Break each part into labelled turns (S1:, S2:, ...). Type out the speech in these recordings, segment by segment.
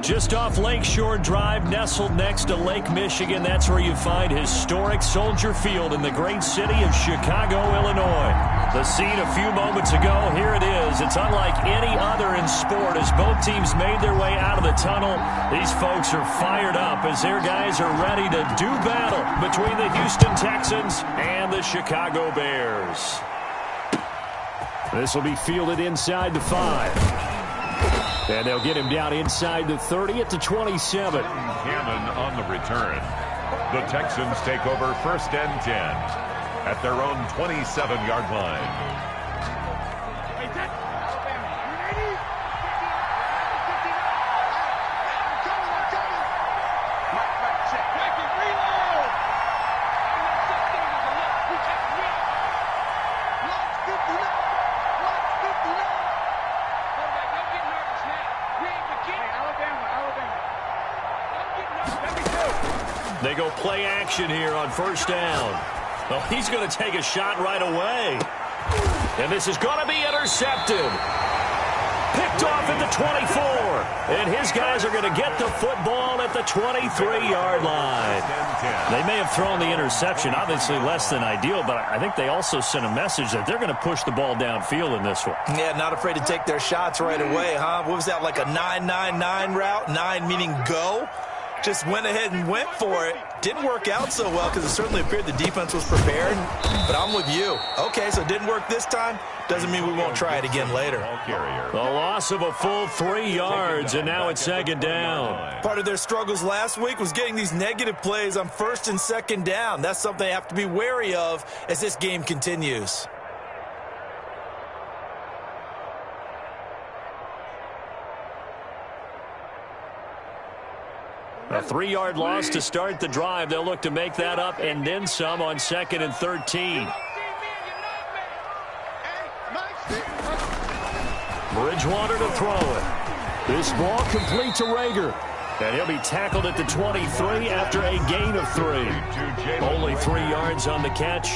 S1: Just off Lakeshore Drive, nestled next to Lake Michigan. That's where you find historic Soldier Field in the great city of Chicago, Illinois. The scene a few moments ago, here it is. It's unlike any other in sport as both teams made their way out of the tunnel. These folks are fired up as their guys are ready to do battle between the Houston Texans and the Chicago Bears. This will be fielded inside the 5. And they'll get him down inside the 30 at the 27.
S2: Cannon on the return. The Texans take over 1st and 10 at their own 27-yard line.
S1: They go play action here on 1st down. Oh, he's going to take a shot right away. And this is going to be intercepted. Picked off at the 24. And his guys are going to get the football at the 23-yard line. They may have thrown the interception, obviously less than ideal, but I think they also sent a message that they're going to push the ball downfield in this one.
S3: Yeah, not afraid to take their shots right away, huh? What was that, like a 9-9-9 route? 9 meaning go? Just went ahead and went for it. Didn't work out so well because it certainly appeared the defense was prepared. But I'm with you. Okay, so it didn't work this time. Doesn't mean we won't try it again later.
S1: The loss of a full 3 yards, and now it's 2nd down.
S3: Part of their struggles last week was getting these negative plays on 1st and 2nd down. That's something they have to be wary of as this game continues.
S1: A 3-yard loss to start the drive. They'll look to make that up and then some on 2nd and 13. Bridgewater to throw it. This ball complete to Rager. And he'll be tackled at the 23 after a gain of 3. Only 3 yards on the catch.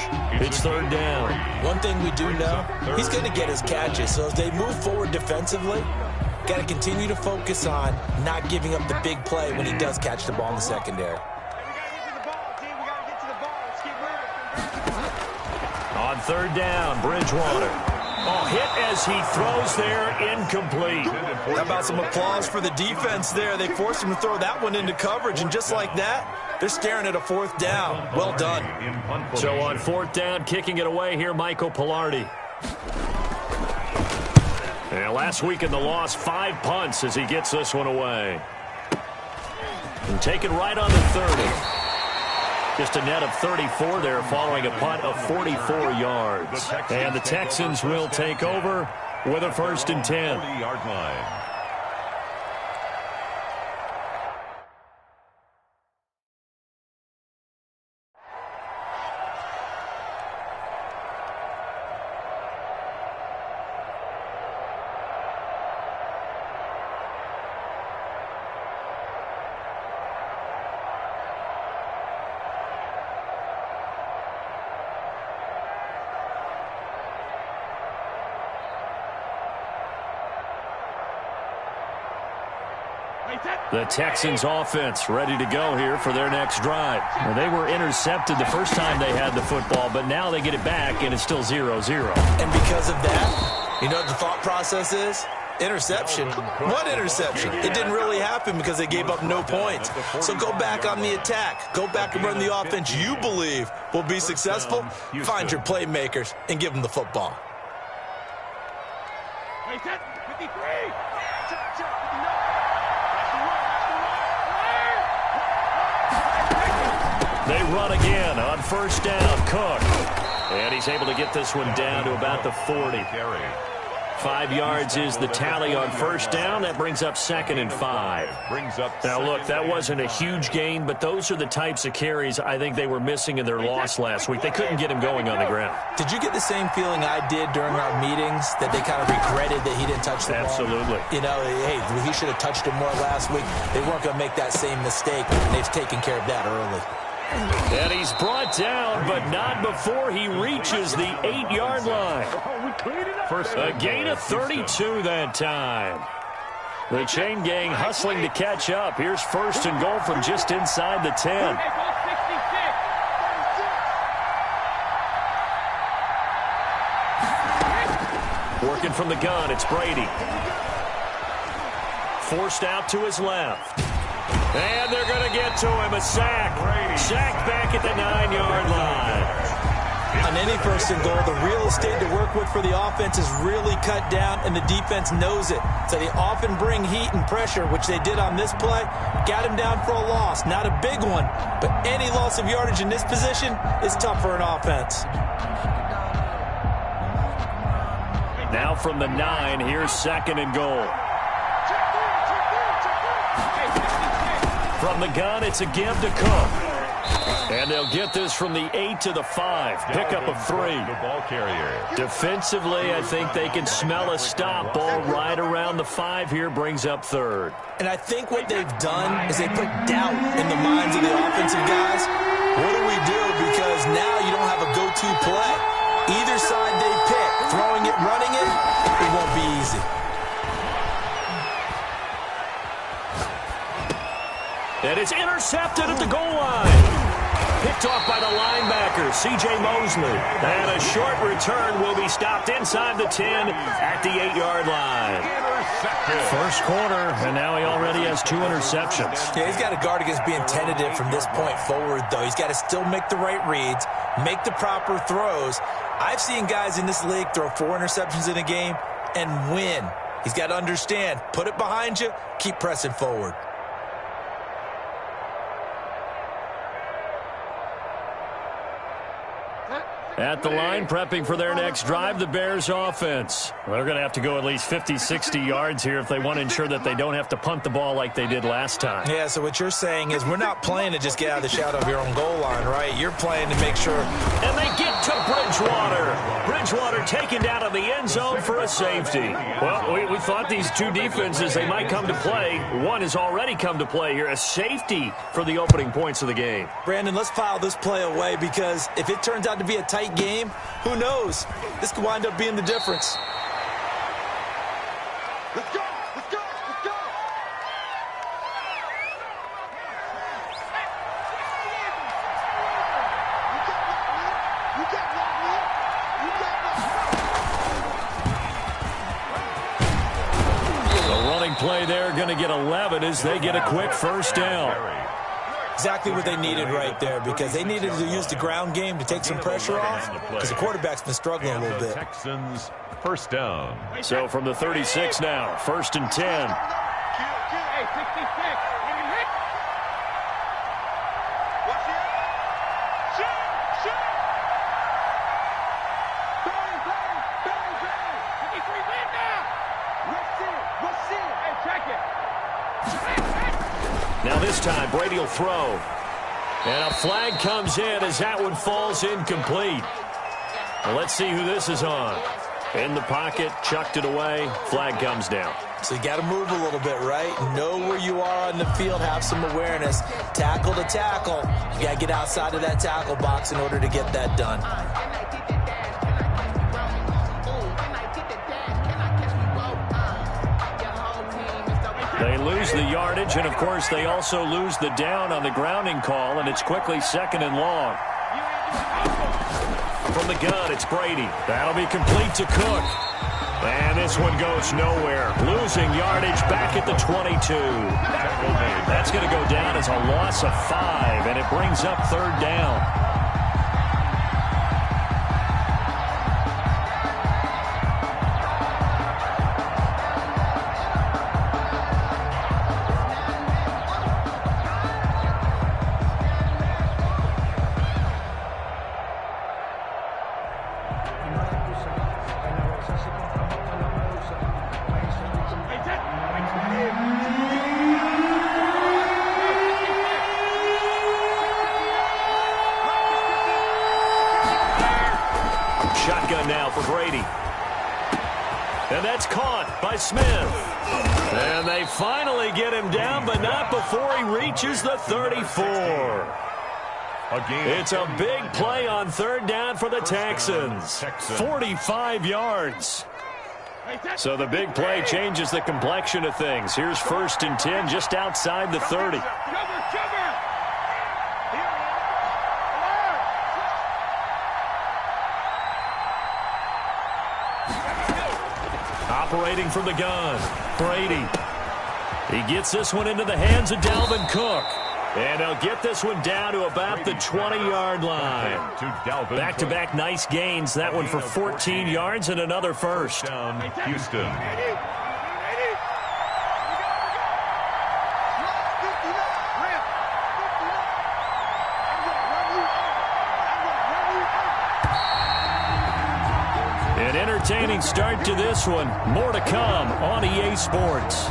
S1: It's 3rd down.
S3: One thing we do know, he's going to get his catches. So as they move forward defensively, got to continue to focus on not giving up the big play when he does catch the ball in the secondary.
S1: On 3rd down, Bridgewater. Oh, hit as he throws there, incomplete.
S3: How about some applause for the defense there? They forced him to throw that one into coverage, and just like that, they're staring at a 4th down. Well done.
S1: So on 4th down, kicking it away here, Michael Pilardi. And last week in the loss, 5 punts as he gets this one away. And taken right on the 30. Just a net of 34 there following a punt of 44 yards. And the Texans will take over with a 1st and 10.
S2: 40-yard line.
S1: The Texans offense ready to go here for their next drive. Well, they were intercepted the first time they had the football, but now they get it back, and it's still 0-0.
S3: And because of that, you know what the thought process is? Interception. What interception? It didn't really happen because they gave up no points. So go back on the attack. Go back and run the offense you believe will be successful. Find your playmakers and give them the football.
S1: They run again on 1st down. Cook. And he's able to get this one down to about the 40. 5 yards is the tally on 1st down. That brings up 2nd and 5. Now, look, that wasn't a huge gain, but those are the types of carries I think they were missing in their loss last week. They couldn't get him going on the ground.
S3: Did you get the same feeling I did during our meetings, that they kind of regretted that he didn't touch the ball?
S1: Absolutely.
S3: You know, hey, he should have touched it more last week. They weren't going to make that same mistake, and they've taken care of that early.
S1: And he's brought down, but not before he reaches the 8-yard line. A gain of 32 that time. The chain gang hustling to catch up. Here's 1st and goal from just inside the 10. Working from the gun, it's Brady. Forced out to his left. And they're going to get to him. A sack. Sacked back at the 9-yard line.
S3: On any 1st and goal, the real estate to work with for the offense is really cut down, and the defense knows it. So they often bring heat and pressure, which they did on this play. Got him down for a loss. Not a big one, but any loss of yardage in this position is tough for an offense.
S1: Now from the 9, here's 2nd and goal. From the gun, it's a give to Cook. And they'll get this from the 8 to the 5. Pickup of 3.
S2: The ball carrier.
S1: Defensively, I think they can smell a stop. Ball right around the 5 here brings up 3rd.
S3: And I think what they've done is they put doubt in the minds of the offensive guys. What do we do? Because now you don't have a go-to play. Either side they pick, throwing it, running it, it won't be easy.
S1: And it's intercepted at the goal line. Picked off by the linebacker, C.J. Mosley. And a short return will be stopped inside the 10 at the 8-yard line. First quarter, and now he already has 2 interceptions.
S3: Yeah, he's got to guard against being tentative from this point forward, though. He's got to still make the right reads, make the proper throws. I've seen guys in this league throw 4 interceptions in a game and win. He's got to understand, put it behind you, keep pressing forward.
S1: At the line, prepping for their next drive, the Bears offense. Well, they're going to have to go at least 50, 60 yards here if they want to ensure that they don't have to punt the ball like they did last time.
S3: Yeah, so what you're saying is we're not playing to just get out of the shadow of your own goal line, right? You're playing to make sure.
S1: And they get to Bridgewater. Bridgewater taken down in the end zone for a safety. Well, we thought these two defenses, they might come to play. One has already come to play here, a safety for the opening points of the game.
S3: Brandon, let's file this play away because if it turns out to be a tight game, who knows? This could wind up being the difference.
S4: Let's go! Let's go! Let's go!
S1: The running play there going to get 11 as they get a quick first down.
S3: Exactly what they needed right there because they needed to use the ground game to take some pressure off because the quarterback's been struggling a little bit.
S2: Texans first down.
S1: So from the 36 now, 1st and 10. Now this time, Brady will throw. And a flag comes in as that one falls incomplete. Well, let's see who this is on. In the pocket, chucked it away, flag comes down.
S3: So you got to move a little bit, right? Know where you are on the field, have some awareness. Tackle to tackle. You got to get outside of that tackle box in order to get that done.
S1: They lose the yardage, and, of course, they also lose the down on the grounding call, and it's quickly 2nd and long. From the gun, it's Brady. That'll be complete to Cook. And this one goes nowhere. Losing yardage back at the 22. That's going to go down as a loss of 5, and it brings up 3rd down. Shotgun now for Brady. And that's caught by Smith. And they finally get him down, but not before he reaches the 34. It's a big play on 3rd down for the Texans. 45 yards. So the big play changes the complexion of things. Here's 1st and 10 just outside the 30. Operating from the gun, Brady. He gets this one into the hands of Dalvin Cook. And he'll get this one down to about the 20-yard line. Back-to-back nice gains. That one for 14 yards and another first.
S2: Down, Houston.
S1: An entertaining start to this one. More to come on EA Sports.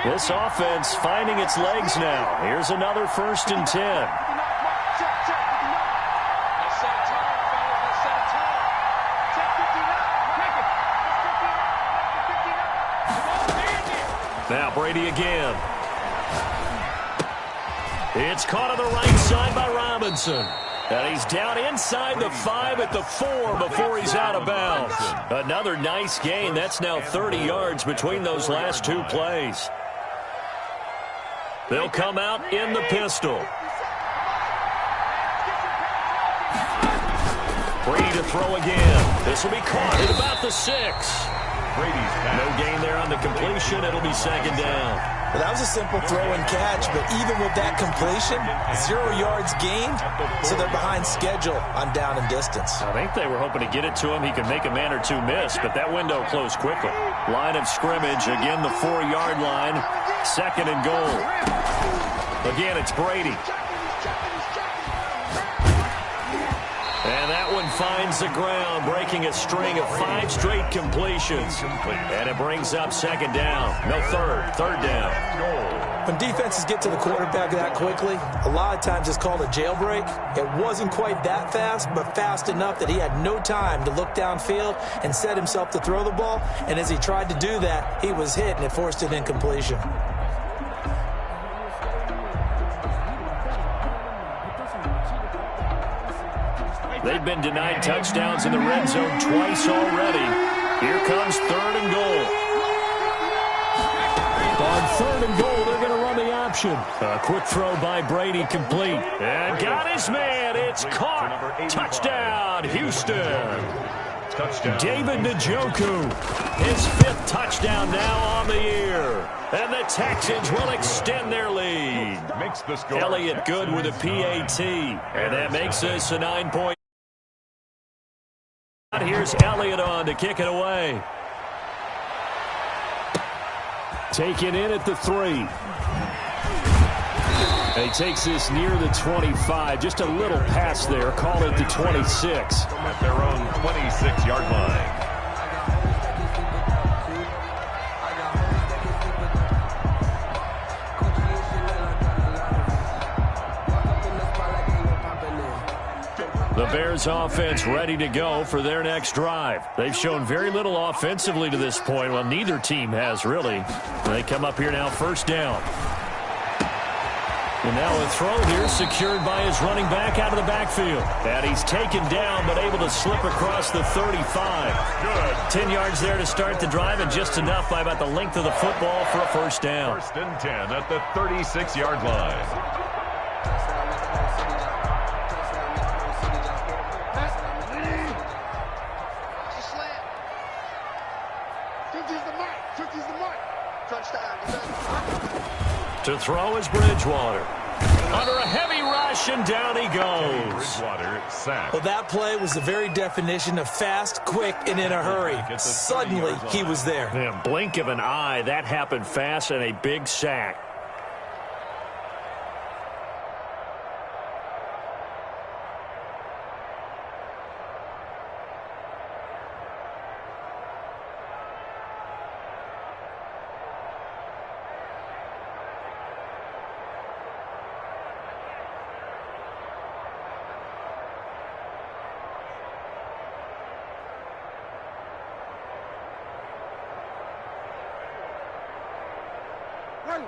S1: This offense finding its legs now. Here's another 1st and 10. Now Brady again. It's caught on the right side by Robinson. And he's down inside the 5 at the 4 before he's out of bounds. Another nice gain. That's now 30 yards between those last two plays. They'll come out in the pistol. Brady to throw again. This will be caught at about the 6. No gain there on the completion. It'll be 2nd down.
S3: Well, that was a simple throw and catch, but even with that completion, 0 yards gained, so they're behind schedule on down and distance.
S1: I think they were hoping to get it to him. He could make a man or two miss, but that window closed quickly. Line of scrimmage, again the 4-yard line, 2nd and goal. Again, it's Brady. And that one finds the ground, breaking a string of 5 straight completions. And it brings up 2nd down. No, 3rd down.
S3: When defenses get to the quarterback that quickly, a lot of times it's called a jailbreak. It wasn't quite that fast, but fast enough that he had no time to look downfield and set himself to throw the ball. And as he tried to do that, he was hit, and it forced an incompletion.
S1: They've been denied touchdowns in the red zone twice already. Here comes 3rd and goal. On 3rd and goal, they're going to run the option. A quick throw by Brady, complete. And got his man. It's caught. Touchdown, Houston.
S2: Touchdown.
S1: David Njoku, his 5th touchdown now on the year. And the Texans will extend their lead.
S2: Makes the score.
S1: Elliott good with a PAT. And that makes this a 9-point. Here's Elliott on to kick it away. Taken in at the 3. And he takes this near the 25. Just a little pass there. Call it the 26.
S2: At their own 26-yard line.
S1: The Bears offense ready to go for their next drive. They've shown very little offensively to this point. Well, neither team has, really. They come up here now, 1st down. And now a throw here secured by his running back out of the backfield. And he's taken down but able to slip across the 35.
S2: Good.
S1: 10 yards there to start the drive and just enough by about the length of the football for a 1st down.
S2: 1st and 10 at the 36-yard line.
S1: To throw is Bridgewater. Under a heavy rush, and down he goes.
S2: Bridgewater sacked.
S3: Well, that play was the very definition of fast, quick, and in a hurry. Suddenly, he was there.
S1: Man, blink of an eye, that happened fast, and a big sack.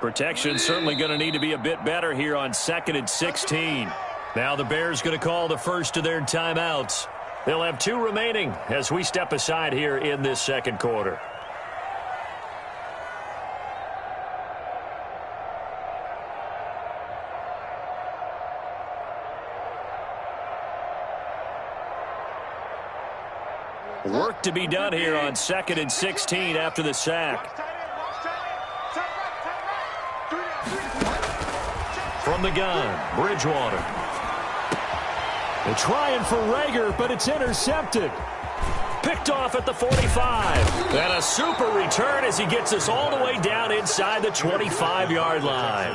S1: Protection certainly going to need to be a bit better here on 2nd and 16. Now the Bears going to call the first of their timeouts. They'll have 2 remaining as we step aside here in this second quarter. Work to be done here on 2nd and 16 after the sack. From the gun, Bridgewater. They're trying for Rager, but it's intercepted. Picked off at the 45. And a super return as he gets us all the way down inside the 25-yard line.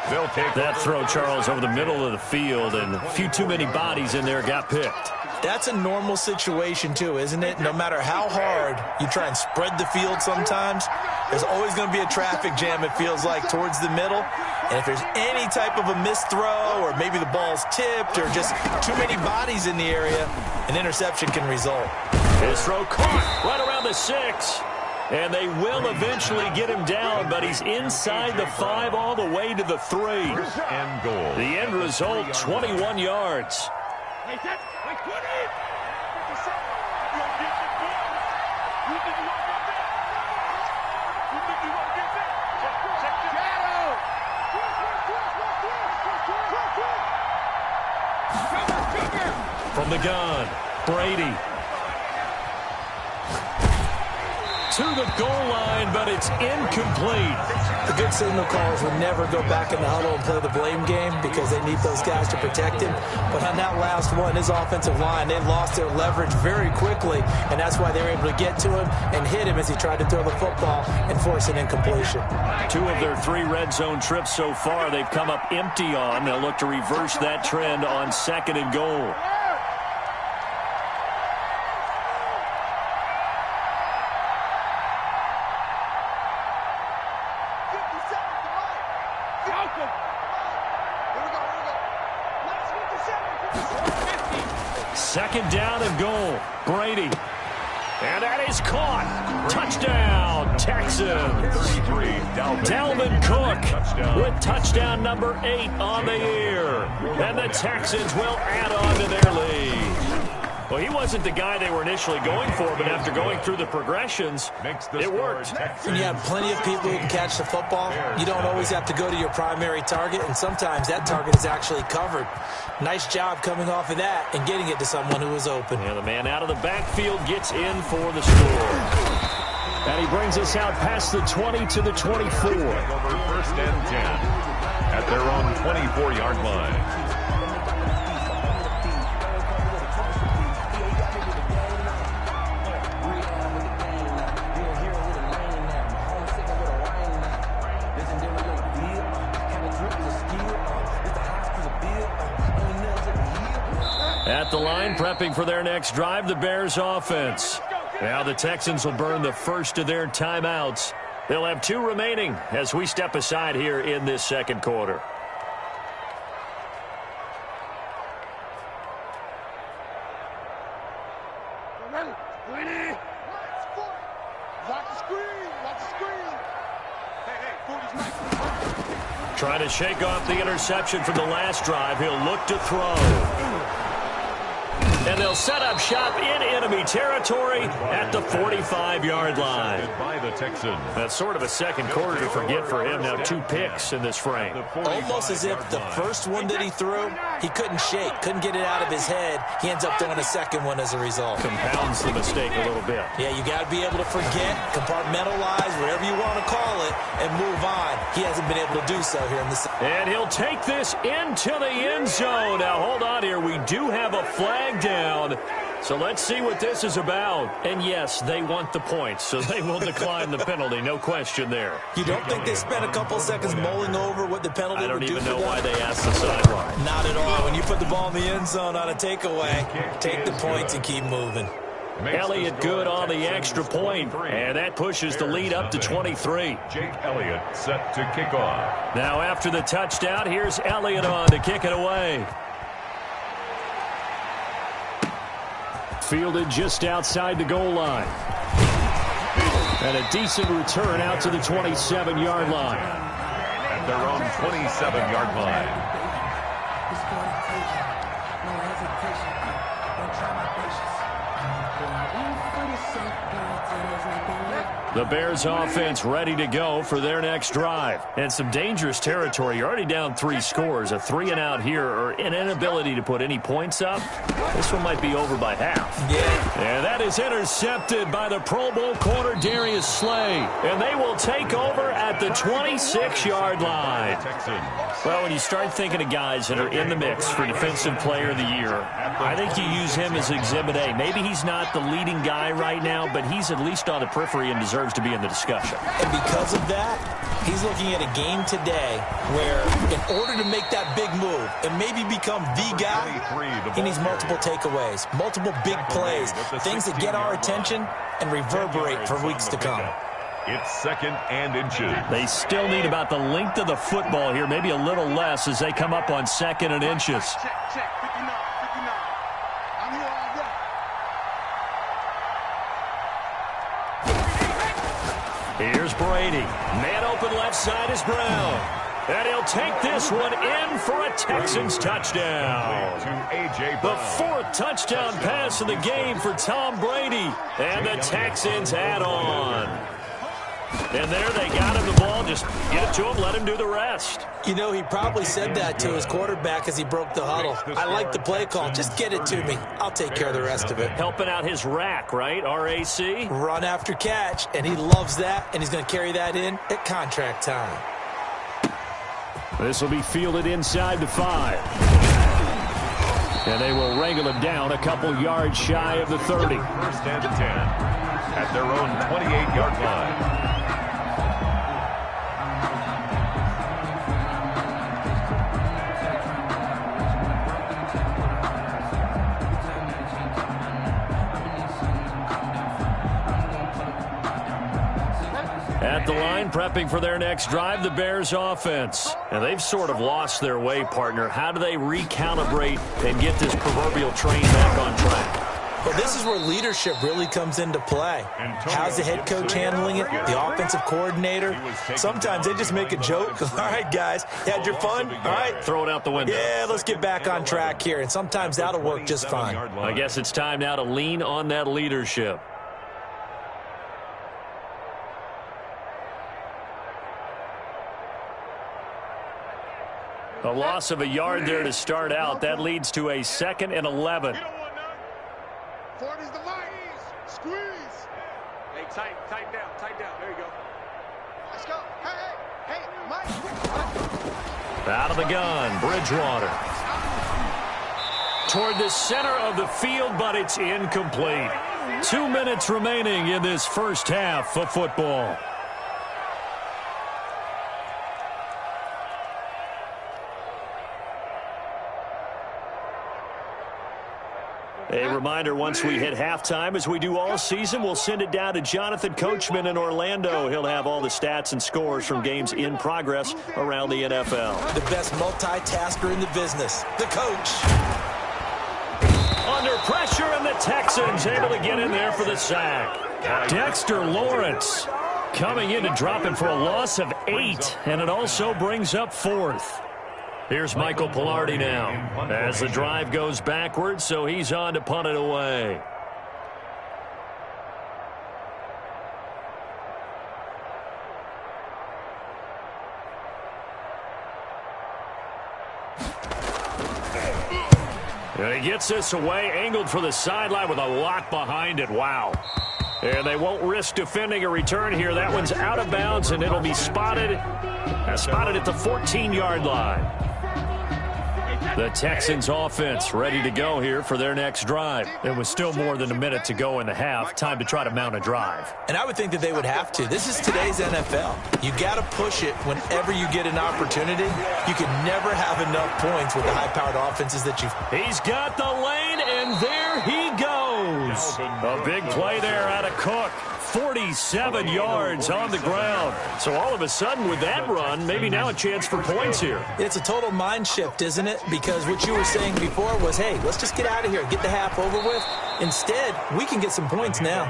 S2: They'll take
S1: that throw, Charles, over the middle of the field, and a few too many bodies in there got picked.
S3: That's a normal situation, too, isn't it? No matter how hard you try and spread the field sometimes, there's always going to be a traffic jam, it feels like, towards the middle. And if there's any type of a missed throw or maybe the ball's tipped or just too many bodies in the area, an interception can result.
S1: His throw caught right around the 6. And they will eventually get him down, but he's inside the 5 all the way to the 3.
S2: And goal.
S1: The end result, 21 yards. From the gun, Brady. To the goal line, but it's incomplete.
S3: The good signal callers would never go back in the huddle and play the blame game because they need those guys to protect him. But on that last one, his offensive line, they lost their leverage very quickly, and that's why they were able to get to him and hit him as he tried to throw the football and force an incompletion.
S1: 2 of their 3 red zone trips so far they've come up empty on. They'll look to reverse that trend on 2nd and goal. Second down and goal. Brady. And that is caught. Touchdown, Texans.
S2: 33,
S1: Dalvin Cook with touchdown number 8 on the year. And the Texans will add on to their lead. Well, he wasn't the guy they were initially going for, but after going through the progressions, it worked.
S3: When you have plenty of people who can catch the football, you don't always have to go to your primary target, and sometimes that target is actually covered. Nice job coming off of that and getting it to someone who was open.
S1: And the man out of the backfield gets in for the score. And he brings us out past the 20 to the 24.
S2: Over 1st and 10 at their own 24-yard line.
S1: At the line, prepping for their next drive, the Bears offense. Now the Texans will burn the first of their timeouts. They'll have 2 remaining as we step aside here in this second quarter. Trying to shake off the interception from the last drive. He'll look to throw. And they'll set up shop in enemy territory at the 45-yard line.
S2: By the Texans.
S1: That's sort of a second quarter to forget for him. Now 2 picks in this frame.
S3: Almost as if the first one that he threw, he couldn't shake, couldn't get it out of his head. He ends up throwing a second one as a result.
S1: Compounds the mistake a little bit.
S3: Yeah, you got to be able to forget, compartmentalize, whatever you want to call it, and move on. He hasn't been able to do so here in this.
S1: And he'll take this into the end zone. Now hold on here. We do have a flag down. So let's see what this is about. And yes, they want the points, so they will decline the penalty. No question there.
S3: You don't think they spent a couple seconds mulling over what the penalty would do?
S1: I don't even know why they asked the sideline.
S3: Not at all. When you put the ball in the end zone on a takeaway, take the points and keep moving.
S1: Elliott good on the extra point, and that pushes the lead up to 23.
S2: Jake Elliott set to kick off.
S1: Now after the touchdown, here's Elliott on to kick it away. Fielded just outside the goal line. And a decent return out to the 27-yard line.
S2: At their own 27-yard line.
S1: The Bears offense ready to go for their next drive. And some dangerous territory. You're already down 3 scores. A 3-and-out here or an inability to put any points up. This one might be over by half.
S3: Yeah.
S1: And that is intercepted by the Pro Bowl corner Darius Slay. And they will take over at the 26-yard line. Well, when you start thinking of guys that are in the mix for Defensive Player of the Year, I think you use him as Exhibit A. Maybe he's not the leading guy right now, but he's at least on the periphery and deserves to be in the discussion.
S3: And because of that, he's looking at a game today where in order to make that big move and maybe become the guy, he needs multiple takeaways, multiple big plays, things that get our attention and reverberate for weeks to come.
S2: It's 2nd and inches.
S1: They still need about the length of the football here, maybe a little less as they come up on 2nd and inches.
S4: Check, 59, 59. I'm here all day.
S1: Here's Brady. Man open left side is Brown. And he'll take this one in for a Texans touchdown. The 4th touchdown pass of the game for Tom Brady. And the Texans add on. And there they got him the ball. Just get it to him, let him do the rest.
S3: You know, he probably said that to his quarterback as he broke the huddle. I like the play call. Just get it to me. I'll take care of the rest of it.
S1: Helping out his rack, right? RAC?
S3: Run after catch, and he loves that, and he's going to carry that in at contract time.
S1: This will be fielded inside the 5. And they will wrangle him down a couple yards shy of the 30.
S2: 1st and 10 at their own 28-yard line.
S1: At the line, prepping for their next drive, the Bears offense. And they've sort of lost their way, partner. How do they recalibrate and get this proverbial train back on track?
S3: Well, this is where leadership really comes into play. How's the head coach handling it? The offensive coordinator? Sometimes they just make a joke. All right, guys, had your fun? All right.
S1: Throw it out the window.
S3: Yeah, let's get back on track here. And sometimes that'll work just fine.
S1: I guess it's time now to lean on that leadership. A loss of a yard there to start out. That leads to a 2nd and 11.
S4: 40's the line. Squeeze.
S5: Hey, tighten down. There you go.
S4: Let's go. Hey, Mike.
S1: Out of the gun, Bridgewater. Toward the center of the field, but it's incomplete. 2 minutes remaining in this first half of football. A reminder, once we hit halftime, as we do all season, we'll send it down to Jonathan Coachman in Orlando. He'll have all the stats and scores from games in progress around the NFL.
S3: The best multitasker in the business, the coach.
S1: Under pressure, and the Texans able to get in there for the sack. Dexter Lawrence coming in to drop him for a loss of 8, and it also brings up 4th. Here's Michael Pilardi now as the drive goes backwards, so he's on to punt it away. And he gets this away, angled for the sideline with a lot behind it. Wow. And they won't risk defending a return here. That one's out of bounds, and it'll be spotted at the 14-yard line. The Texans offense ready to go here for their next drive. It was still more than a minute to go in the half. Time to try to mount a drive.
S3: And I would think that they would have to. This is today's NFL. You got to push it whenever you get an opportunity. You can never have enough points with the high-powered offenses that you've...
S1: He's got the lane, and there he goes. A big play there out of Cook. 47 yards on the ground. So all of a sudden with that run, maybe now a chance for points here.
S3: It's a total mind shift, isn't it? Because what you were saying before was, hey, let's just get out of here, get the half over with. Instead, we can get some points now.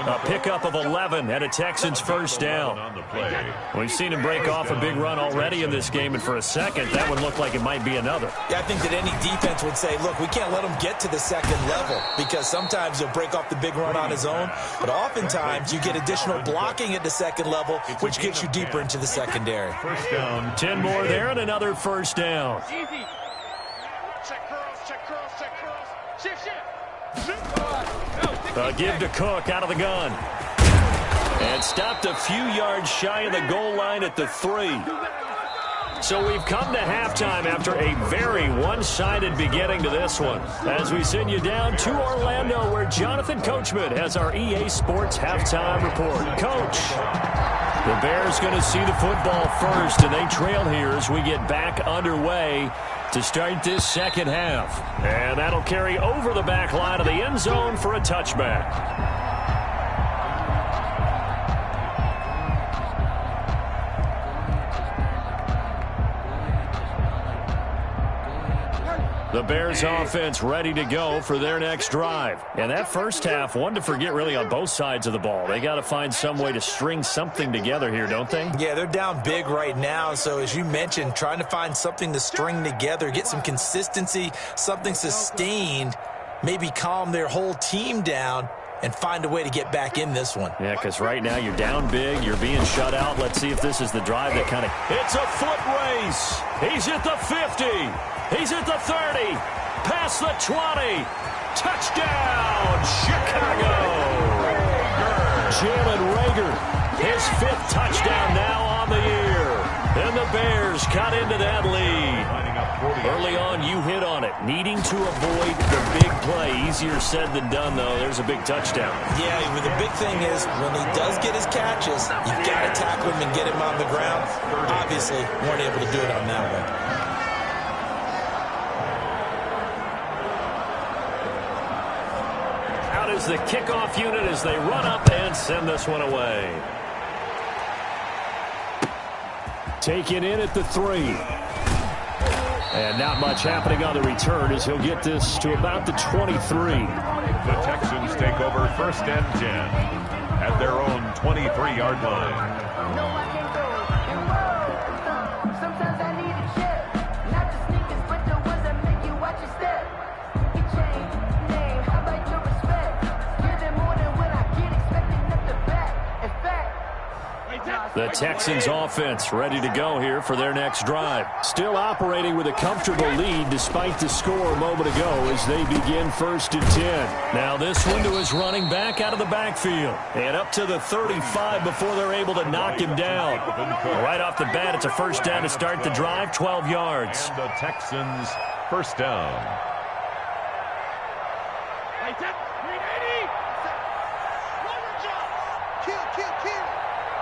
S1: A pickup of 11 and a Texans first down. We've seen him break off a big run already in this game, and for a second, that would look like it might be another.
S3: Yeah, I think that any defense would say, look, we can't let him get to the second level, because sometimes he'll break off the big run on his own, but oftentimes you get additional blocking at the second level, which gets you deeper into the secondary.
S2: First down.
S1: 10 more there and another first down.
S4: Easy. Check curls, check curls, check curls. Shift, shift.
S1: A give to Cook out of the gun. And stopped a few yards shy of the goal line at the 3. So we've come to halftime after a very one-sided beginning to this one. As we send you down to Orlando, where Jonathan Coachman has our EA Sports halftime report. Coach, the Bears going to see the football first, and they trail here as we get back underway to start this second half. And that'll carry over the back line of the end zone for a touchback. The Bears offense ready to go for their next drive. And that first half, one to forget really on both sides of the ball. They got to find some way to string something together here, don't they?
S3: Yeah, they're down big right now. So as you mentioned, trying to find something to string together, get some consistency, something sustained, maybe calm their whole team down and find a way to get back in this one.
S1: Yeah, because right now you're down big, you're being shut out. Let's see if this is the drive that kind of... It's a foot race. He's at the 50. He's at the 30. Past the 20. Touchdown, Chicago. Jalen Reagor, his 5th touchdown now on the year. And the Bears cut into that lead. Early on, you hit on it. Needing to avoid the big play. Easier said than done, though. There's a big touchdown.
S3: Yeah, but the big thing is when he does get his catches, you've got to tackle him and get him on the ground. Obviously, weren't able to do it on that one.
S1: Out is the kickoff unit as they run up and send this one away. Taken in at the 3. And not much happening on the return as he'll get this to about the 23.
S2: The Texans take over first and 10 at their own 23-yard line.
S6: Sometimes I need a check, not the sneakers, but the ones that make you watch your step. You change name, how about your respect? Give them more than what I get, expecting up the back. In fact,
S1: the Texans offense ready to go here for their next drive. Still operating with a comfortable lead despite the score a moment ago as they begin first and 10. Now this one to his running back out of the backfield. And up to the 35 before they're able to knock him down. Right off the bat, it's a first down to start the drive, 12 yards.
S2: And the Texans first down.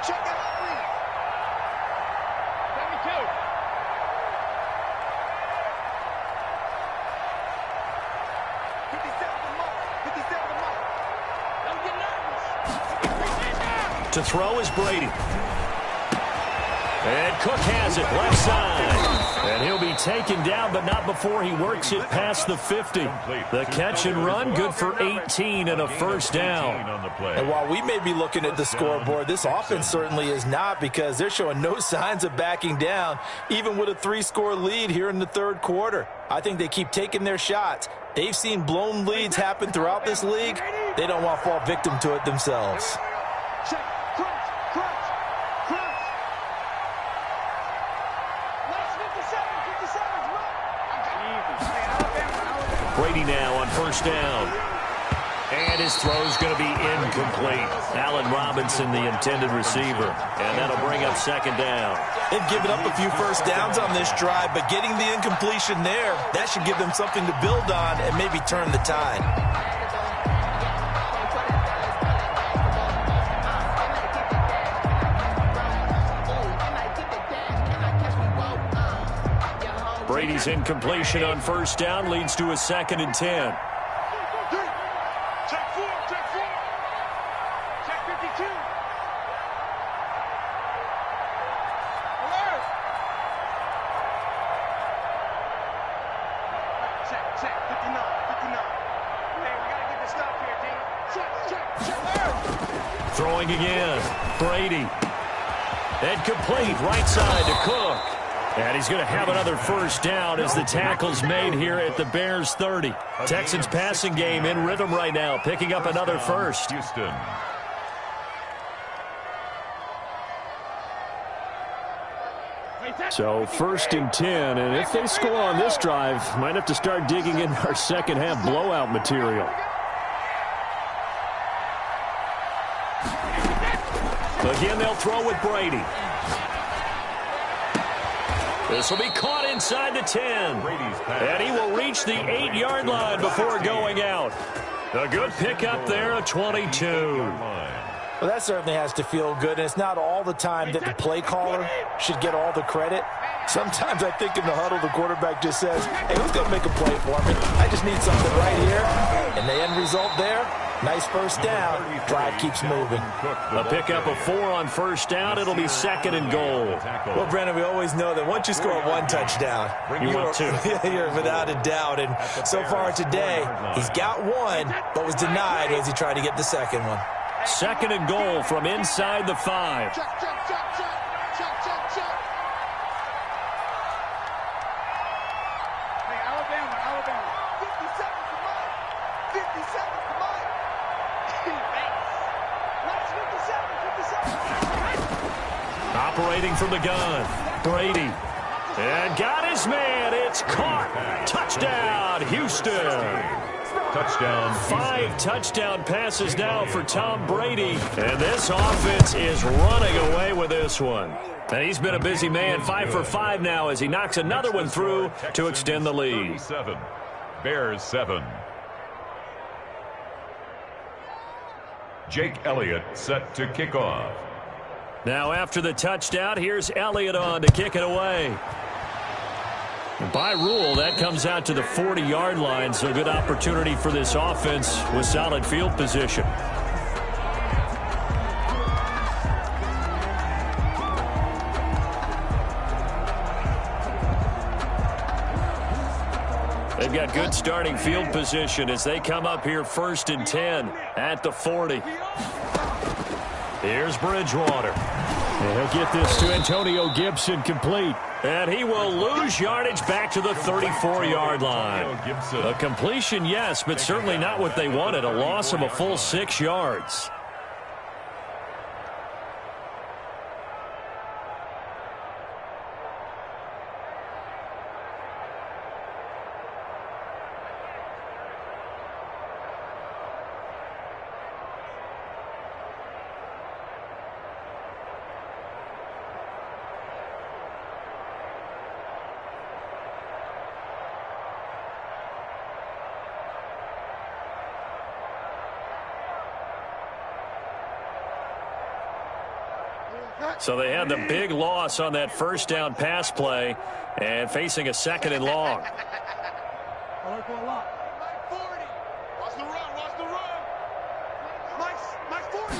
S4: Check it out. 57
S1: To throw is Brady. And Cook has it, left side. And he'll be taken down, but not before he works it past the 50. The catch and run, good for 18 and a first down.
S3: And while we may be looking at the scoreboard, this offense certainly is not, because they're showing no signs of backing down, even with a 3-score lead here in the third quarter. I think they keep taking their shots. They've seen blown leads happen throughout this league. They don't want to fall victim to it themselves.
S1: Brady now on first down. And his throw's going to be incomplete. Allen Robinson, the intended receiver. And that'll bring up second down.
S3: They've given up a few first downs on this drive, but getting the incompletion there, that should give them something to build on and maybe turn the tide.
S1: Brady's incompletion on first down leads to a 2nd and 10.
S4: Check 4, check 4. Check 52. Alert. Check 59, 59. Hey, we got to get this
S1: throwing again. Brady. And complete right side to Cook. And he's going to have another first down as the tackle's made here at the Bears 30. Texans passing game in rhythm right now, picking up another first.
S2: Houston.
S1: So 1st and 10, and if they score on this drive, might have to start digging in our second half blowout material. Again, they'll throw with Brady. This will be caught inside the 10. And he will reach the 8-yard line before going out. A good pickup there, a 22.
S3: Well, that certainly has to feel good, and it's not all the time that the play caller should get all the credit. Sometimes I think in the huddle, the quarterback just says, hey, who's going to make a play for me? I just need something right here. And the end result there, nice first down. Drive keeps moving.
S1: A pickup of 4 on first down. It'll be 2nd and goal.
S3: Well, Brandon, we always know that once you score 1 touchdown, you're without a doubt. And so far today, he's got 1, but was denied as he tried to get the second one.
S1: 2nd and goal from inside the 5.
S4: Check, check, check, check. Check, check, check. Hey, Alabama. 50 seconds to Mike. 50 seconds to Mike. Last 50 seconds.
S1: Operating from the gun. Brady. And got his man. It's caught. Touchdown, Houston.
S2: Touchdown.
S1: 5 touchdown passes now for Tom Brady. And this offense is running away with this one. And he's been a busy man. 5 for 5 now as he knocks another one through to extend the lead.
S2: 7. Bears 7. Jake Elliott set to kick off.
S1: Now after the touchdown, here's Elliott on to kick it away. By rule, that comes out to the 40-yard line, so good opportunity for this offense with solid field position. They've got good starting field position as they come up here 1st and 10 at the 40. Here's Bridgewater. And he'll get this to Antonio Gibson complete. And he will lose yardage back to the 34-yard line. A completion, yes, but certainly not what they wanted. A loss of a full 6 yards. So they had the big loss on that first down pass play and facing a 2nd and long.
S4: Mike 40. Watch the run. Mike 40.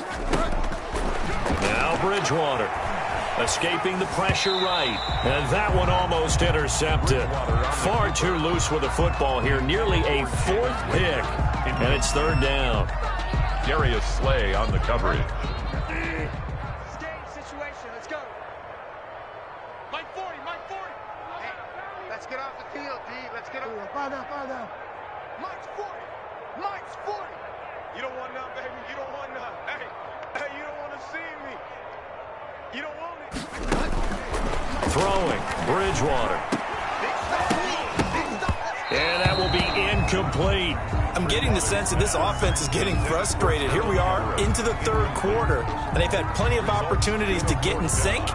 S1: Now Bridgewater escaping the pressure right. And that one almost intercepted. Far too loose with the football here. Nearly a 4th pick. And it's 3rd down.
S2: Darius Slay on the coverage.
S4: Get off the field, D. Let's get off. Far down. Mike's 40. You don't want none, baby. You don't want none. Hey, you don't want to see me. You don't want it.
S1: Throwing. Bridgewater. And that will be incomplete.
S3: I'm getting the sense that this offense is getting frustrated. Here we are into the 3rd quarter, and they've had plenty of opportunities to get in sync.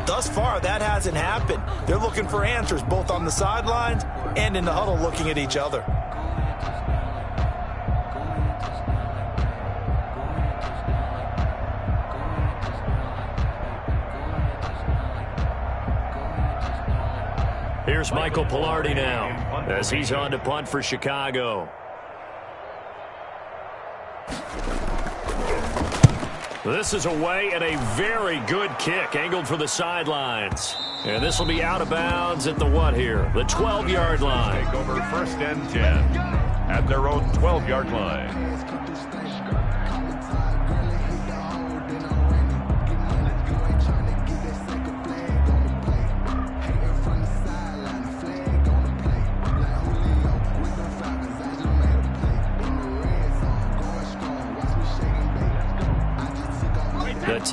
S3: Thus far, that hasn't happened. They're looking for answers both on the sidelines and in the huddle looking at each other.
S1: Here's Michael Pilardi now as he's on to punt for Chicago. This is away and a very good kick angled for the sidelines. And this will be out of bounds at the what here? The 12-yard line.
S2: Take over 1st and 10 at their own 12-yard line.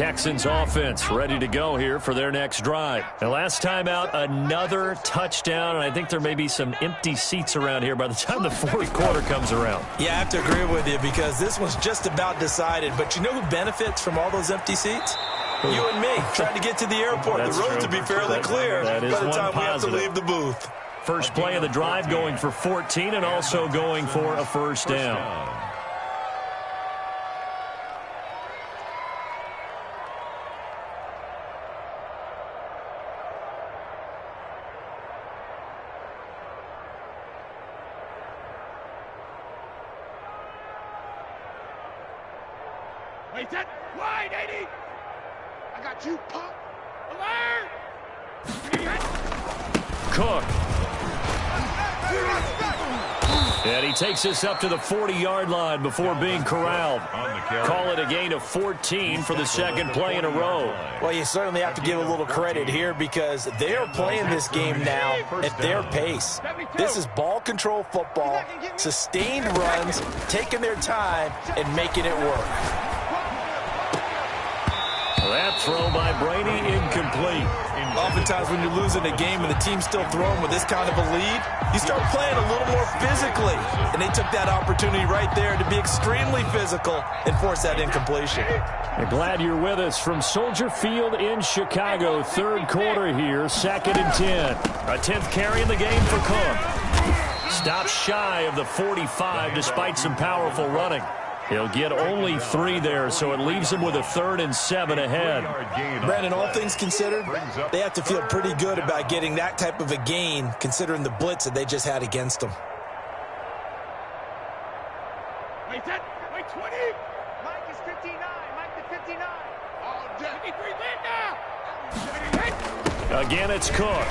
S1: Texans offense ready to go here for their next drive. And last time out, another touchdown, and I think there may be some empty seats around here by the time the fourth quarter comes around.
S3: Yeah, I have to agree with you because this one's just about decided. But you know who benefits from all those empty seats? You and me, trying to get to the airport. The roads will be fairly clear by the time we have to leave the booth.
S1: First play of the drive going for 14 and also going for a first down.
S4: Wait, that wide, 80. I got you, pop. Alert!
S1: Cook. And he takes us up to the 40-yard line before being corralled. Call it a gain of 14 for the second play in a row.
S3: Well, you certainly have to give a little credit here because they are playing this game now at their pace. This is ball control football, sustained runs, taking their time, and making it work.
S1: That throw by Brady incomplete.
S3: Oftentimes when you're losing a game and the team's still throwing with this kind of a lead, you start playing a little more physically. And they took that opportunity right there to be extremely physical and force that incompletion.
S1: I'm glad you're with us from Soldier Field in Chicago. Third quarter here, 2nd and 10. A 10th carry in the game for Cook. Stops shy of the 45 despite some powerful running. He'll get only 3 there, so it leaves him with a 3rd and 7 ahead.
S3: Brandon, all things considered, they have to feel pretty good about getting that type of a gain, considering the blitz that they just had against them.
S4: Wait, 20. Mike is 59. Mike to 59. All day. 53, Linda.
S1: Again, it's Cook.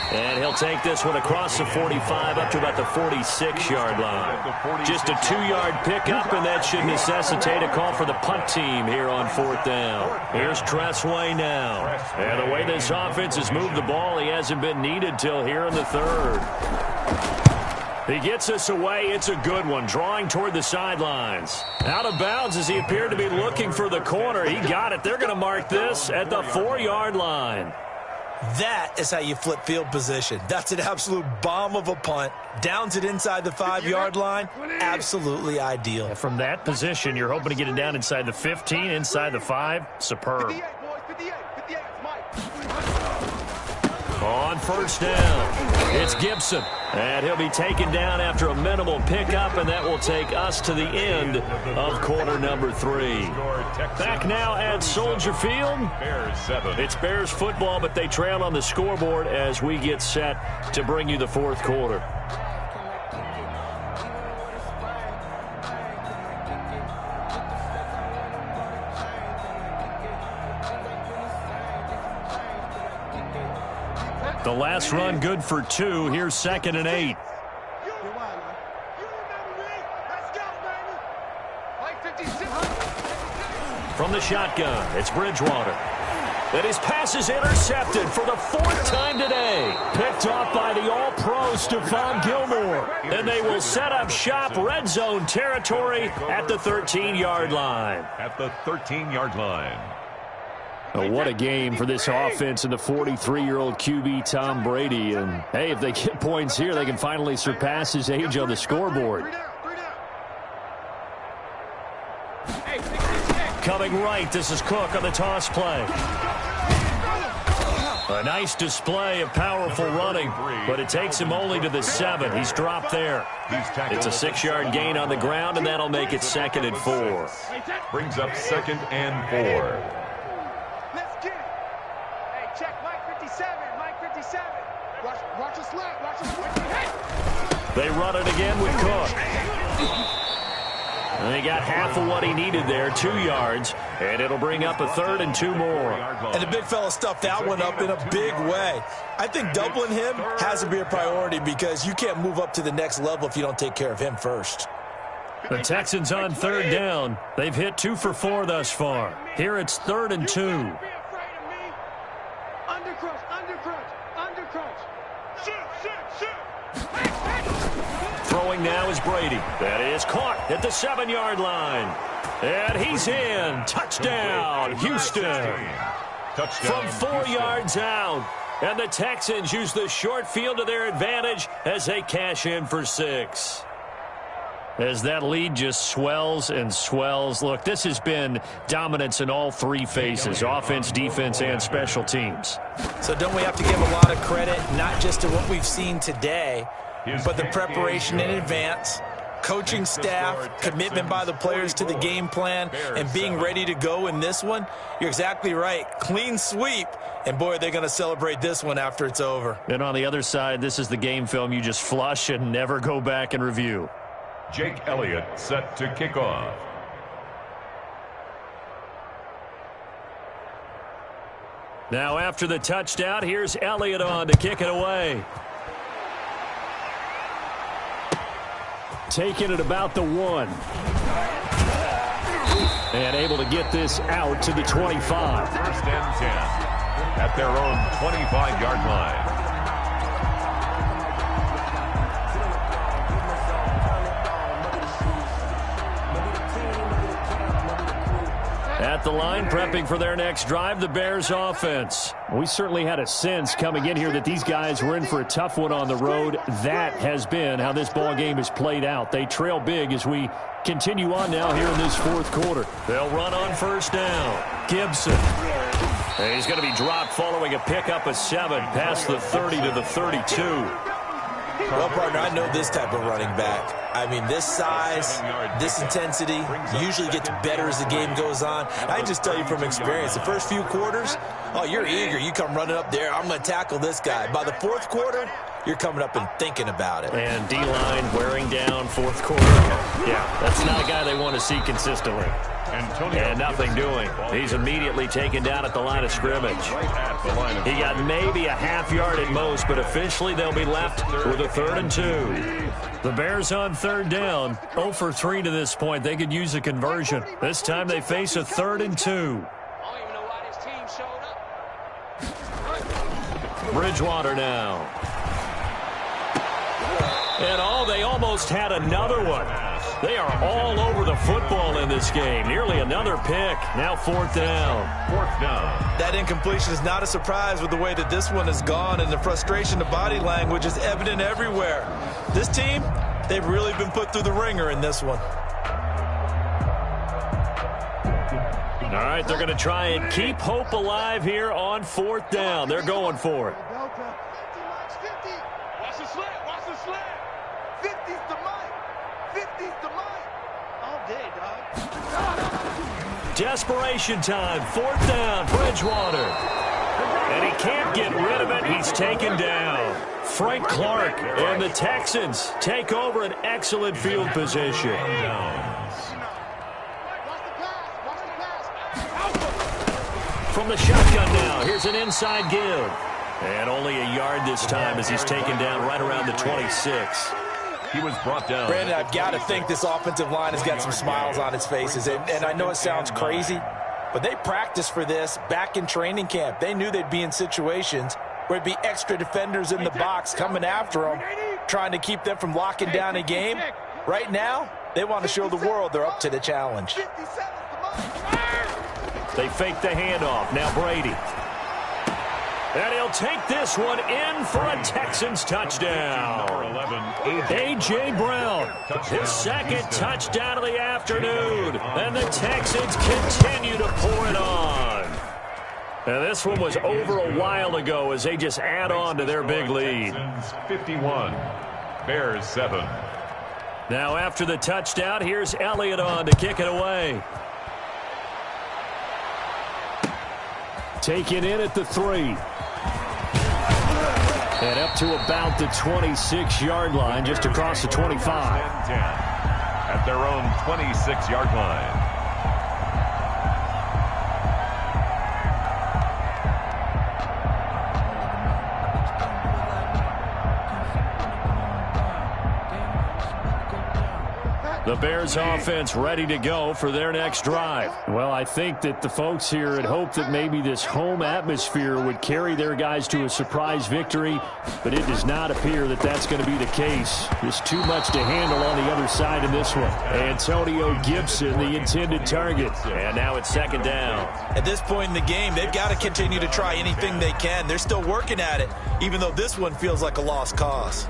S1: And he'll take this one across the 45 up to about the 46-yard line. Just a 2-yard pickup, and that should necessitate a call for the punt team here on 4th down. Here's Tressway now. And the way this offense has moved the ball, he hasn't been needed till here in the 3rd. He gets us away. It's a good one, drawing toward the sidelines. Out of bounds as he appeared to be looking for the corner. He got it. They're going to mark this at the 4-yard line.
S3: That is how you flip field position. That's an absolute bomb of a punt. Downs it inside the 5-yard line. Absolutely ideal.
S1: From that position, you're hoping to get it down inside the 15, inside the 5. Superb.
S4: 58, boys. 58. It's Mike.
S1: On first down, it's Gibson. And he'll be taken down after a minimal pickup, and that will take us to the end of quarter number 3. Back now at Soldier Field. It's Bears football, but they trail on the scoreboard as we get set to bring you the fourth quarter. The last run good for 2. Here's 2nd and 8. From the shotgun, it's Bridgewater. And his pass is intercepted for the 4th time today. Picked off by the All-Pro Stephon Gilmore. And they will set up shop red zone territory at the 13-yard line.
S2: At the 13-yard line.
S1: Oh, what a game for this offense and the 43-year-old QB Tom Brady. And, hey, if they get points here, they can finally surpass his age on the scoreboard. Coming right, this is Cook on the toss play. A nice display of powerful running, but it takes him only to the 7. He's dropped there. It's a 6-yard gain on the ground, and that'll make it 2nd and 4.
S2: Brings up 2nd and 4.
S4: Let's get it. Hey, check Mike 57. Mike 57. Watch us slap. Watch us switch.
S1: They run it again with Cook. And they got half of what he needed there, 2 yards, and it'll bring up a 3rd and 2 more.
S3: And the big fella stuffed that one up in a big way. I think doubling him has to be a priority because you can't move up to the next level if you don't take care of him first.
S1: The Texans on 3rd down. They've hit 2 for 4 thus far. Here it's 3rd and 2.
S4: Undercrunch.
S1: Throwing now is Brady. That is caught at the 7-yard line. And he's in. Touchdown, Houston. From 4 yards out. And the Texans use the short field to their advantage as they cash in for 6. As that lead just swells and swells. Look, this has been dominance in all 3 phases, offense, defense, and special teams.
S3: So don't we have to give a lot of credit, not just to what we've seen today, but the preparation in advance, coaching staff, commitment by the players to the game plan, and being ready to go in this one? You're exactly right. Clean sweep. And, boy, they're going to celebrate this one after it's over.
S1: And on the other side, this is the game film you just flush and never go back and review.
S2: Jake Elliott set to kick off.
S1: Now after the touchdown, here's Elliott on to kick it away. Taking it about the 1. And able to get this out to the 25.
S2: First and 10 at their own 25-yard line.
S1: At the line, prepping for their next drive, the Bears offense. We certainly had a sense coming in here that these guys were in for a tough one on the road. That has been how this ball game has played out. They trail big as we continue on now here in this 4th quarter. They'll run on first down. Gibson. And he's going to be dropped following a pickup of 7 past the 30 to the 32.
S3: Well, partner, I know this type of running back. I mean, this size, this intensity usually gets better as the game goes on. I just tell you from experience, the first few quarters, oh, you're eager. You come running up there, I'm going to tackle this guy. By the 4th quarter, you're coming up and thinking about it.
S1: And D-line wearing down 4th quarter. Yeah, that's not a guy they want to see consistently. And nothing doing. He's immediately taken down at the line of scrimmage. He got maybe a half yard at most, but officially they'll be left with a 3rd and 2. The Bears on 3rd down, 0 for 3 to this point. They could use a conversion. This time they face a 3rd and 2.
S5: I don't even know why this team showed up.
S1: Bridgewater now. And they almost had another one. They are all over the football in this game. Nearly another pick. Now 4th down.
S2: 4th down.
S3: That incompletion is not a surprise with the way that this one has gone, and the frustration of body language is evident everywhere. This team, they've really been put through the ringer in this one.
S1: All right, they're going to try and keep hope alive here on 4th down. They're going for it.
S4: Watch the slant. Watch the slant. 50's the mic. 50's the mic. All day, dog.
S1: Desperation time. 4th down. Bridgewater. And he can't get rid of it. He's taken down. Frank Clark and the Texans take over an excellent field position. From the shotgun now, here's an inside give. And only a yard this time as he's taken down right around the 26.
S2: He was brought down.
S3: Brandon, I've got to think this offensive line has got some smiles on its faces. And I know it sounds crazy, but they practiced for this back in training camp. They knew they'd be in situations where it'd be extra defenders in the box coming after them, trying to keep them from locking down a game. Right now, they want to show the world they're up to the challenge.
S1: They fake the handoff. Now Brady. And he'll take this one in for a Texans touchdown. A.J. Brown, his 2nd touchdown of the afternoon. And the Texans continue to pour it on. And this one was over a while ago as they just add on to their big lead.
S2: 51, Bears 7.
S1: Now after the touchdown, here's Elliott on to kick it away. Taken in at the 3. And up to about the 26-yard line, just across the 25.
S2: 10 at their own 26-yard line.
S1: The Bears offense ready to go for their next drive. Well, I think that the folks here had hoped that maybe this home atmosphere would carry their guys to a surprise victory, but it does not appear that that's going to be the case. Just too much to handle on the other side of this one. Antonio Gibson, the intended target. And now it's second down.
S3: At this point in the game, they've got to continue to try anything they can. They're still working at it, even though this one feels like a lost cause.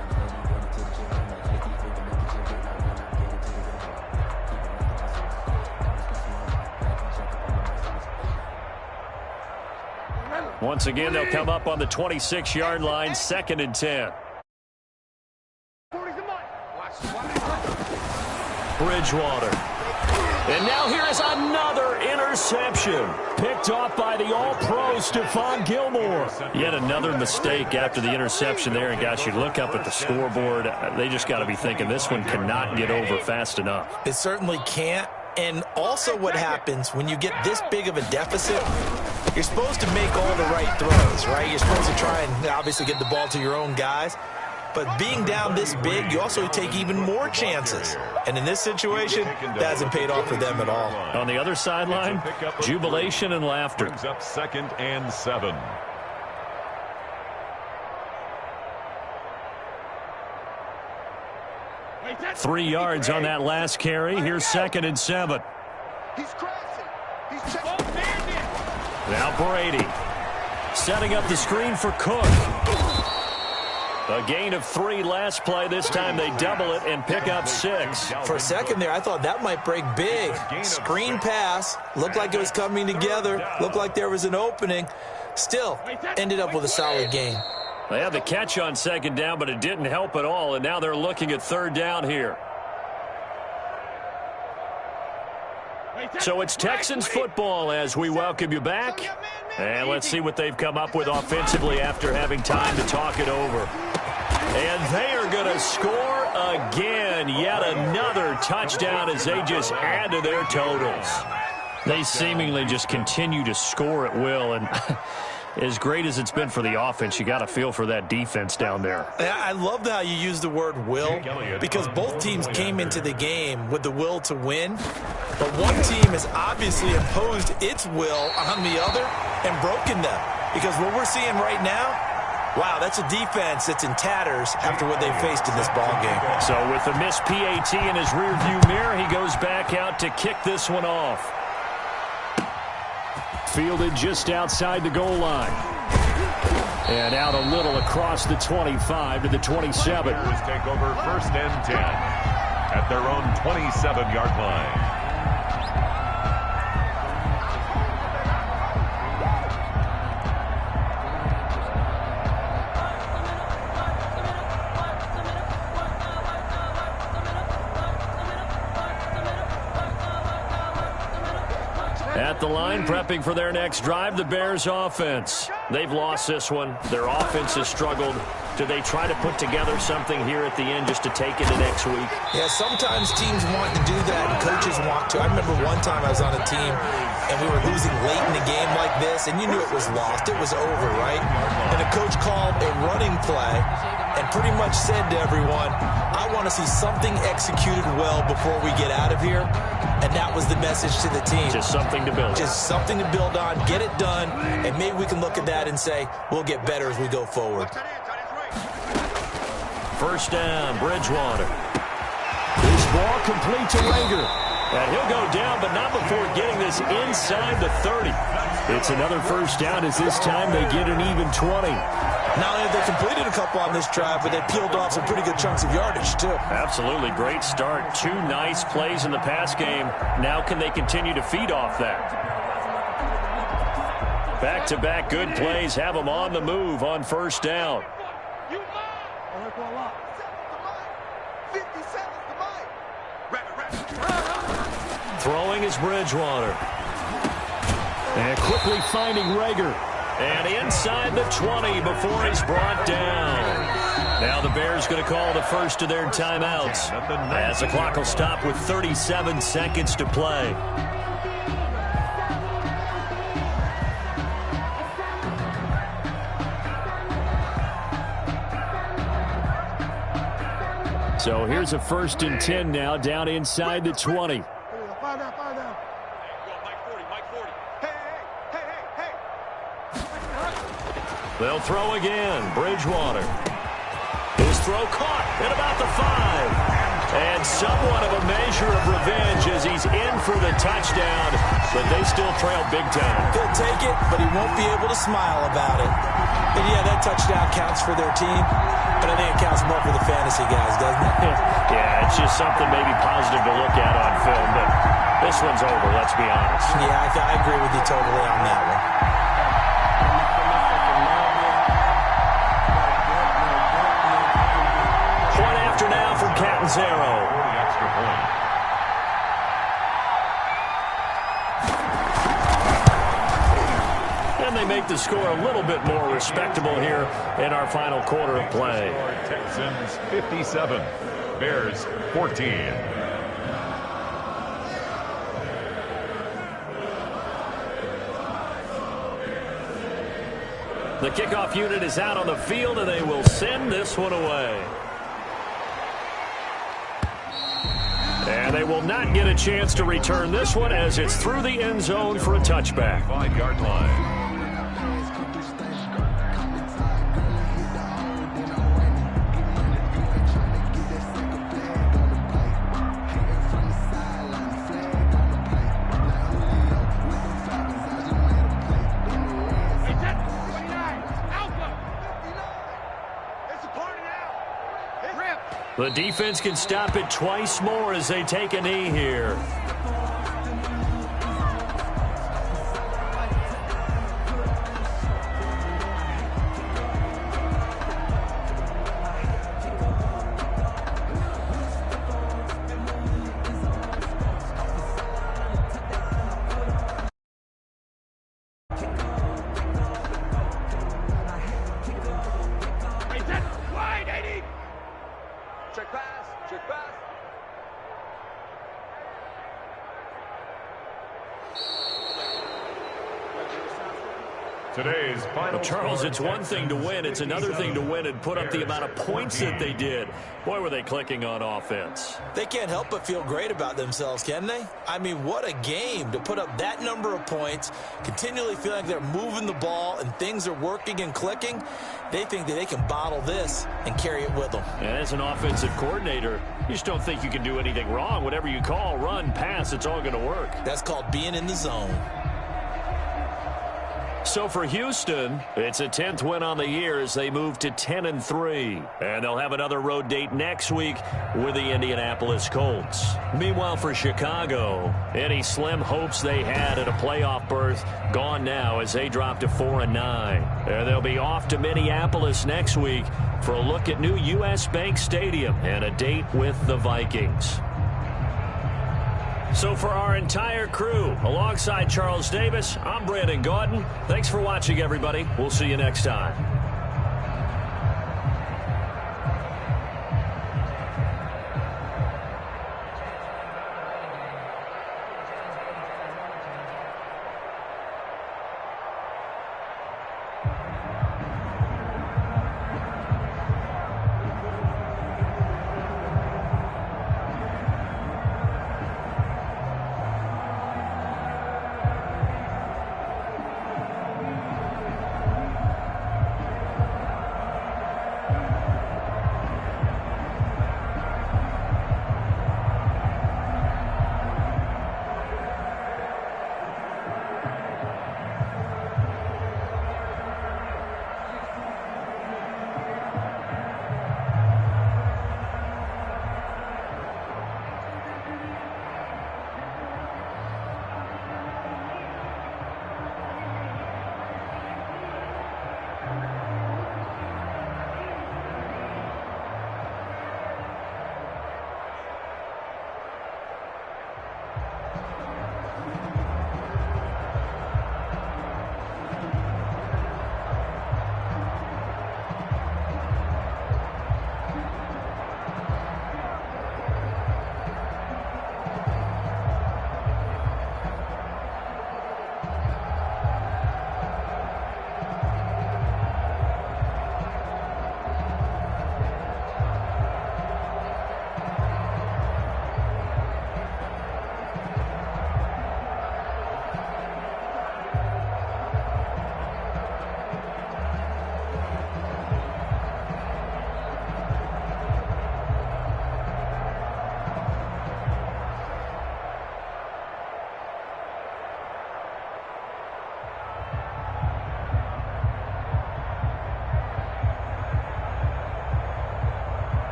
S1: Once again, they'll come up on the 26-yard line, 2nd and 10. Bridgewater. And now here is another interception. Picked off by the all-pro Stephon Gilmore. Yet another mistake after the interception there. And, guys, you look up at the scoreboard. They just got to be thinking this one cannot get over fast enough.
S3: It certainly can't. And also what happens when you get this big of a deficit, you're supposed to make all the right throws, right? You're supposed to try and obviously get the ball to your own guys. But being down this big, you also take even more chances. And in this situation, that hasn't paid off for them at all.
S1: On the other sideline, jubilation and laughter.
S2: Brings up 2nd and 7.
S1: Three yards on that last carry. Here's 2nd and 7.
S4: He's crazy. He's checking.
S1: Now Brady setting up the screen for Cook. A gain of 3 last play. This time they double it and pick up 6.
S3: For a second there, I thought that might break big. Screen pass. Looked like it was coming together. Looked like there was an opening. Still, ended up with a solid gain.
S1: They had the catch on 2nd down, but it didn't help at all, and now they're looking at 3rd down here. So it's Texans football as we welcome you back. And let's see what they've come up with offensively after having time to talk it over. And they are going to score again. Yet another touchdown as they just add to their totals. They seemingly just continue to score at will, and as great as it's been for the offense, you got to feel for that defense down there.
S3: I love how you use the word will, because both teams came into the game with the will to win. But one team has obviously imposed its will on the other and broken them. Because what we're seeing right now, wow, that's a defense that's in tatters after what they faced in this ballgame.
S1: So with the missed PAT in his rearview mirror, he goes back out to kick this one off. Fielded just outside the goal line. And out a little across the 25 to the 27.
S2: Bears take over 1st and 10 at their own 27-yard line.
S1: At the line, prepping for their next drive, the Bears offense. They've lost this one. Their offense has struggled. Do they try to put together something here at the end just to take into next week?
S3: Yeah, sometimes teams want to do that and coaches want to. I remember one time I was on a team and we were losing late in the game like this, and you knew it was lost. It was over, right? And the coach called a running play and pretty much said to everyone, I want to see something executed well before we get out of here. And that was the message to the team.
S1: Just something to build on.
S3: Just something to build on, get it done, and maybe we can look at that and say, we'll get better as we go forward.
S1: 1st down, Bridgewater. This ball complete to Rager. And he'll go down, but not before getting this inside the 30. It's another 1st down as this time they get an even 20.
S3: Not only have they completed a couple on this drive, but they peeled off some pretty good chunks of yardage, too.
S1: Absolutely. Great start. 2 nice plays in the pass game. Now can they continue to feed off that? Back-to-back good plays have them on the move on 1st down. Throwing is Bridgewater. And quickly finding Rager. And inside the 20 before he's brought down. Now the Bears going to call the first of their timeouts as the clock will stop with 37 seconds to play. So here's a 1st and 10 now, down inside the 20. They'll throw again. Bridgewater. His throw caught at about the 5. And somewhat of a measure of revenge as he's in for the touchdown, but they still trail big time.
S3: He'll take it, but he won't be able to smile about it. And yeah, that touchdown counts for their team, but I think it counts more for the fantasy guys, doesn't it?
S1: Yeah, it's just something maybe positive to look at on film, but this one's over, let's be honest.
S3: Yeah, I agree with you totally on that one.
S1: Point after now from Catanzaro.
S2: The extra point.
S1: And they make the score a little bit more respectable here in our final quarter of play.
S2: Texans 57, Bears 14.
S1: The kickoff unit is out on the field, and they will send this one away. And they will not get a chance to return this one as it's through the end zone for a touchback.
S2: 5-yard line.
S1: The defense can stop it twice more as they take a knee here.
S4: Check pass, check pass.
S2: Today's final.
S1: Charles, it's one thing to win. It's another thing to win and put up the amount of points that they did. Boy, were they clicking on offense.
S3: They can't help but feel great about themselves, can they? I mean, what a game to put up that number of points, continually feel like they're moving the ball and things are working and clicking. They think that they can bottle this and carry it with them.
S1: And as an offensive coordinator, you just don't think you can do anything wrong. Whatever you call, run, pass, it's all going to work.
S3: That's called being in the zone.
S1: So for Houston, it's a 10th win on the year as they move to 10-3. And they'll have another road date next week with the Indianapolis Colts. Meanwhile, for Chicago, any slim hopes they had at a playoff berth gone now as they drop to 4-9. And they'll be off to Minneapolis next week for a look at new U.S. Bank Stadium and a date with the Vikings. So for our entire crew, alongside Charles Davis, I'm Brandon Gaudin. Thanks for watching, everybody. We'll see you next time.